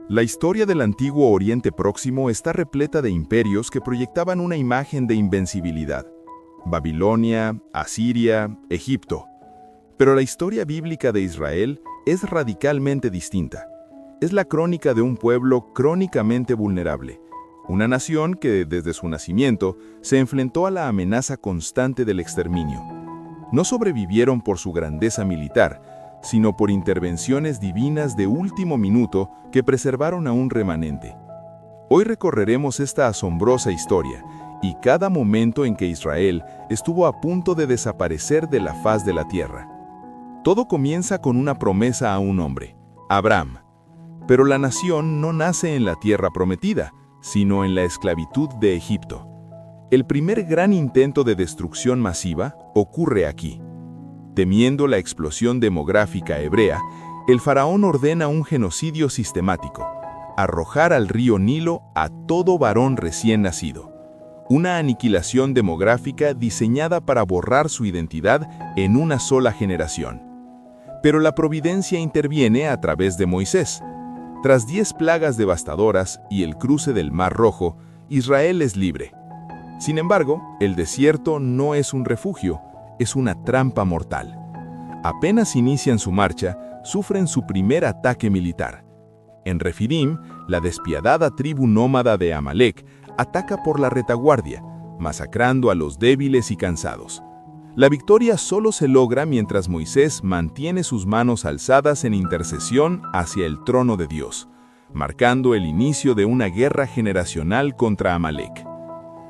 La historia del antiguo Oriente Próximo está repleta de imperios que proyectaban una imagen de invencibilidad. Babilonia, Asiria, Egipto. Pero la historia bíblica de Israel es radicalmente distinta. Es la crónica de un pueblo crónicamente vulnerable, una nación que desde su nacimiento se enfrentó a la amenaza constante del exterminio. No sobrevivieron por su grandeza militar, sino por intervenciones divinas de último minuto que preservaron a un remanente. Hoy recorreremos esta asombrosa historia y cada momento en que Israel estuvo a punto de desaparecer de la faz de la tierra. Todo comienza con una promesa a un hombre, Abraham. Pero la nación no nace en la tierra prometida, sino en la esclavitud de Egipto. El primer gran intento de destrucción masiva ocurre aquí. Temiendo la explosión demográfica hebrea, el faraón ordena un genocidio sistemático, arrojar al río Nilo a todo varón recién nacido. Una aniquilación demográfica diseñada para borrar su identidad en una sola generación. Pero la providencia interviene a través de Moisés. Tras 10 plagas devastadoras y el cruce del Mar Rojo, Israel es libre. Sin embargo, el desierto no es un refugio, es una trampa mortal. Apenas inician su marcha, sufren su primer ataque militar. En Refidim, la despiadada tribu nómada de Amalek ataca por la retaguardia, masacrando a los débiles y cansados. La victoria solo se logra mientras Moisés mantiene sus manos alzadas en intercesión hacia el trono de Dios, marcando el inicio de una guerra generacional contra Amalek.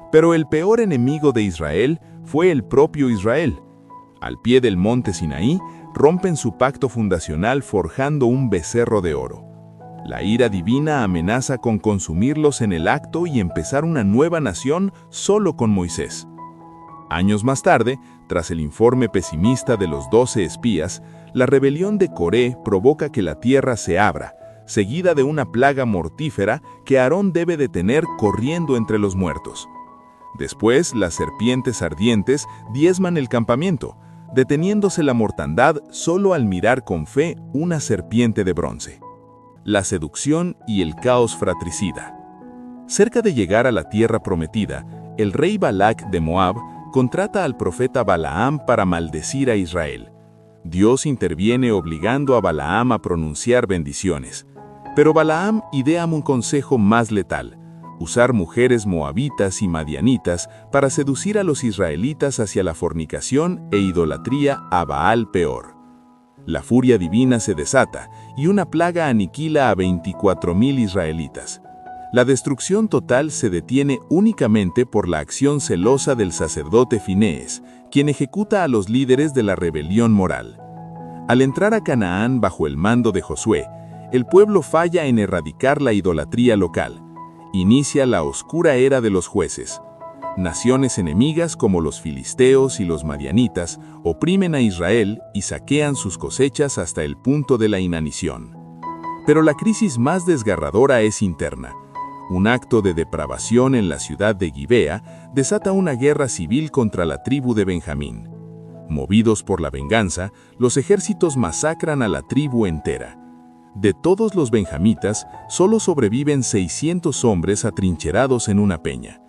Pero el peor enemigo de Israel fue el propio Israel. Al pie del monte Sinaí, rompen su pacto fundacional forjando un becerro de oro. La ira divina amenaza con consumirlos en el acto y empezar una nueva nación solo con Moisés. Años más tarde, tras el informe pesimista de los 12 espías, la rebelión de Coré provoca que la tierra se abra, seguida de una plaga mortífera que Aarón debe detener corriendo entre los muertos. Después, las serpientes ardientes diezman el campamento, deteniéndose la mortandad solo al mirar con fe una serpiente de bronce. La seducción y el caos fratricida. Cerca de llegar a la tierra prometida, el rey Balac de Moab contrata al profeta Balaam para maldecir a Israel. Dios interviene obligando a Balaam a pronunciar bendiciones. Pero Balaam idea un consejo más letal: usar mujeres moabitas y madianitas para seducir a los israelitas hacia la fornicación e idolatría a Baal Peor. La furia divina se desata y una plaga aniquila a 24,000 israelitas. La destrucción total se detiene únicamente por la acción celosa del sacerdote Finees, quien ejecuta a los líderes de la rebelión moral. Al entrar a Canaán bajo el mando de Josué, el pueblo falla en erradicar la idolatría local. Inicia la oscura era de los jueces. Naciones enemigas como los filisteos y los madianitas oprimen a Israel y saquean sus cosechas hasta el punto de la inanición. Pero la crisis más desgarradora es interna. Un acto de depravación en la ciudad de Gibea desata una guerra civil contra la tribu de Benjamín. Movidos por la venganza, los ejércitos masacran a la tribu entera. De todos los benjamitas, solo sobreviven 600 hombres atrincherados en una peña.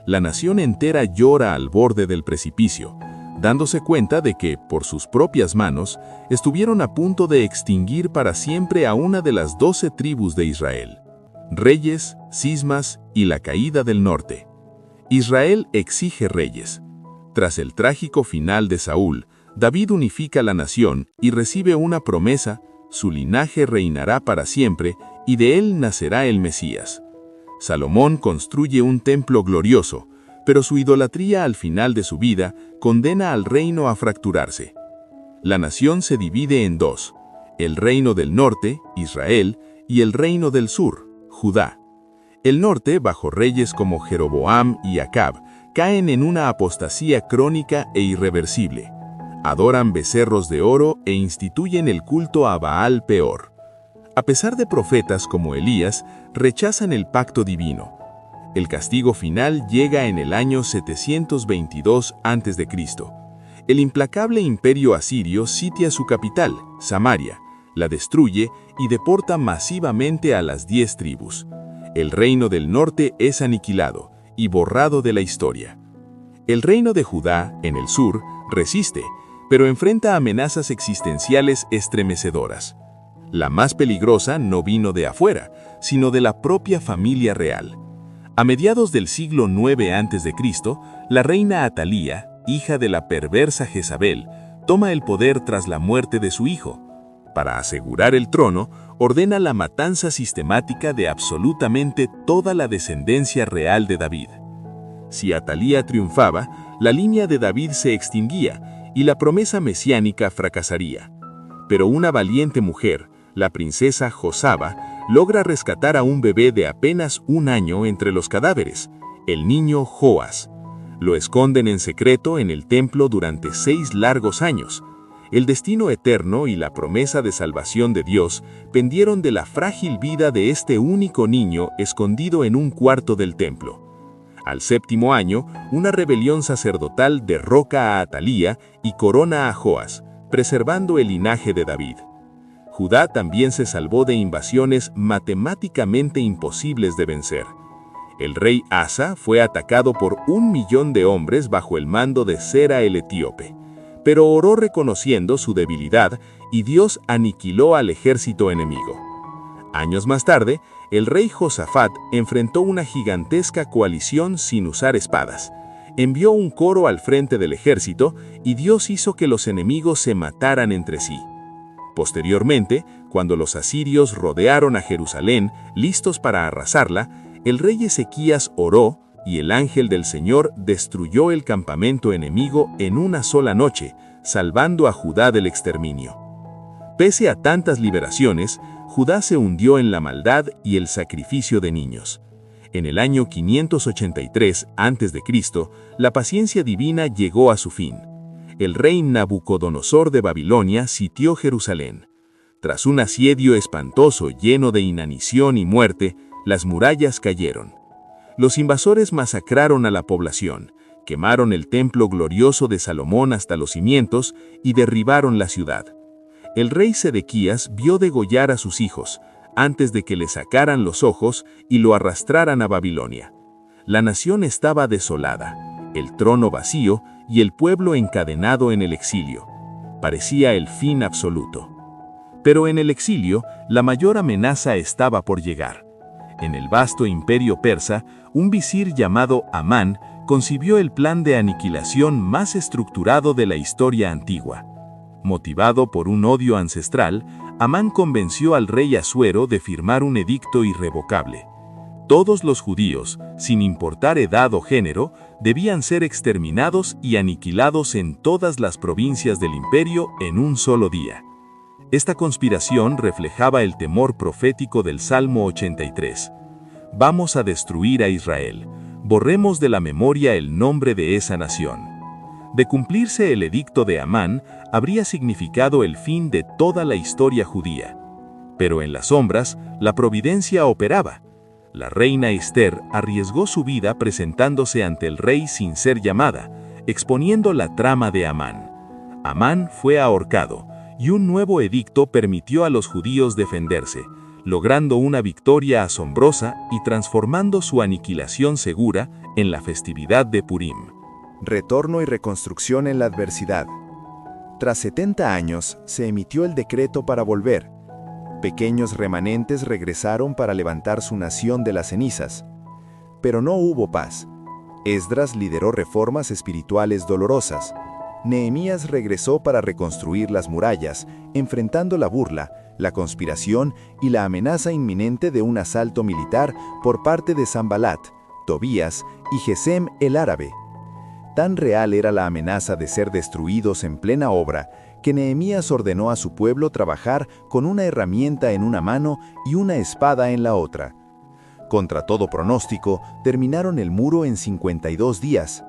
La nación entera llora al borde del precipicio, dándose cuenta de que, por sus propias manos, estuvieron a punto de extinguir para siempre a una de las 12 tribus de Israel. Reyes, cismas y la caída del norte. Israel exige reyes. Tras el trágico final de Saúl, David unifica la nación y recibe una promesa: su linaje reinará para siempre y de él nacerá el Mesías. Salomón construye un templo glorioso, pero su idolatría al final de su vida condena al reino a fracturarse. La nación se divide en dos: el reino del norte, Israel, y el reino del sur, Judá. El norte, bajo reyes como Jeroboam y Acab, caen en una apostasía crónica e irreversible. Adoran becerros de oro e instituyen el culto a Baal Peor. A pesar de profetas como Elías, rechazan el pacto divino. El castigo final llega en el año 722 a.C. El implacable imperio asirio sitia su capital, Samaria, la destruye y deporta masivamente a las 10 tribus. El reino del norte es aniquilado y borrado de la historia. El reino de Judá, en el sur, resiste, pero enfrenta amenazas existenciales estremecedoras. La más peligrosa no vino de afuera, sino de la propia familia real. A mediados del siglo IX a.C., la reina Atalía, hija de la perversa Jezabel, toma el poder tras la muerte de su hijo. Para asegurar el trono, ordena la matanza sistemática de absolutamente toda la descendencia real de David. Si Atalía triunfaba, la línea de David se extinguía y la promesa mesiánica fracasaría. Pero una valiente mujer, la princesa Josaba, logra rescatar a un bebé de apenas 1 año entre los cadáveres, el niño Joas. Lo esconden en secreto en el templo durante 6 largos años. El destino eterno y la promesa de salvación de Dios pendieron de la frágil vida de este único niño escondido en un cuarto del templo. Al 7º año, una rebelión sacerdotal derroca a Atalía y corona a Joas, preservando el linaje de David. Judá también se salvó de invasiones matemáticamente imposibles de vencer. El rey Asa fue atacado por 1 millón de hombres bajo el mando de Sera el etíope, pero oró reconociendo su debilidad y Dios aniquiló al ejército enemigo. Años más tarde, el rey Josafat enfrentó una gigantesca coalición sin usar espadas. Envió un coro al frente del ejército y Dios hizo que los enemigos se mataran entre sí. Posteriormente, cuando los asirios rodearon a Jerusalén, listos para arrasarla, el rey Ezequías oró y el ángel del Señor destruyó el campamento enemigo en una sola noche, salvando a Judá del exterminio. Pese a tantas liberaciones, Judá se hundió en la maldad y el sacrificio de niños. En el año 583 a.C., la paciencia divina llegó a su fin. El rey Nabucodonosor de Babilonia sitió Jerusalén. Tras un asedio espantoso lleno de inanición y muerte, las murallas cayeron. Los invasores masacraron a la población, quemaron el templo glorioso de Salomón hasta los cimientos y derribaron la ciudad. El rey Sedequías vio degollar a sus hijos, antes de que le sacaran los ojos y lo arrastraran a Babilonia. La nación estaba desolada, el trono vacío y el pueblo encadenado en el exilio. Parecía el fin absoluto. Pero en el exilio, la mayor amenaza estaba por llegar. En el vasto imperio persa, un visir llamado Amán concibió el plan de aniquilación más estructurado de la historia antigua. Motivado por un odio ancestral, Amán convenció al rey Asuero de firmar un edicto irrevocable. Todos los judíos, sin importar edad o género, debían ser exterminados y aniquilados en todas las provincias del imperio en un solo día. Esta conspiración reflejaba el temor profético del Salmo 83. Vamos a destruir a Israel. Borremos de la memoria el nombre de esa nación. De cumplirse el edicto de Amán, habría significado el fin de toda la historia judía. Pero en las sombras, la providencia operaba. La reina Esther arriesgó su vida presentándose ante el rey sin ser llamada, exponiendo la trama de Amán. Amán fue ahorcado, y un nuevo edicto permitió a los judíos defenderse, logrando una victoria asombrosa y transformando su aniquilación segura en la festividad de Purim. Retorno y reconstrucción en la adversidad. Tras 70 años, se emitió el decreto para volver. Pequeños remanentes regresaron para levantar su nación de las cenizas. Pero no hubo paz. Esdras lideró reformas espirituales dolorosas. Nehemías regresó para reconstruir las murallas, enfrentando la burla, la conspiración y la amenaza inminente de un asalto militar por parte de Sanbalat, Tobías y Gesem el árabe. Tan real era la amenaza de ser destruidos en plena obra, que Nehemías ordenó a su pueblo trabajar con una herramienta en una mano y una espada en la otra. Contra todo pronóstico, terminaron el muro en 52 días.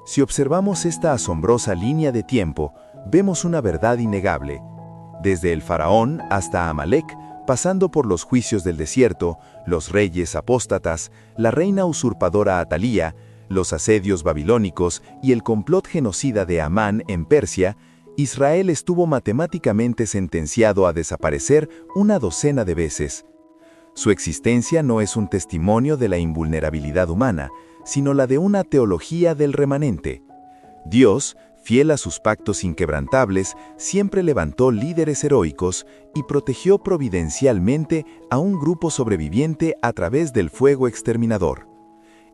Si observamos esta asombrosa línea de tiempo, vemos una verdad innegable. Desde el faraón hasta Amalek, pasando por los juicios del desierto, los reyes apóstatas, la reina usurpadora Atalía, los asedios babilónicos y el complot genocida de Amán en Persia, Israel estuvo matemáticamente sentenciado a desaparecer una docena de veces. Su existencia no es un testimonio de la invulnerabilidad humana, sino la de una teología del remanente. Dios, fiel a sus pactos inquebrantables, siempre levantó líderes heroicos y protegió providencialmente a un grupo sobreviviente a través del fuego exterminador.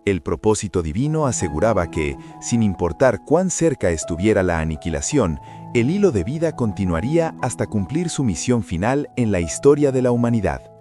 El propósito divino aseguraba que, sin importar cuán cerca estuviera la aniquilación, el hilo de vida continuaría hasta cumplir su misión final en la historia de la humanidad.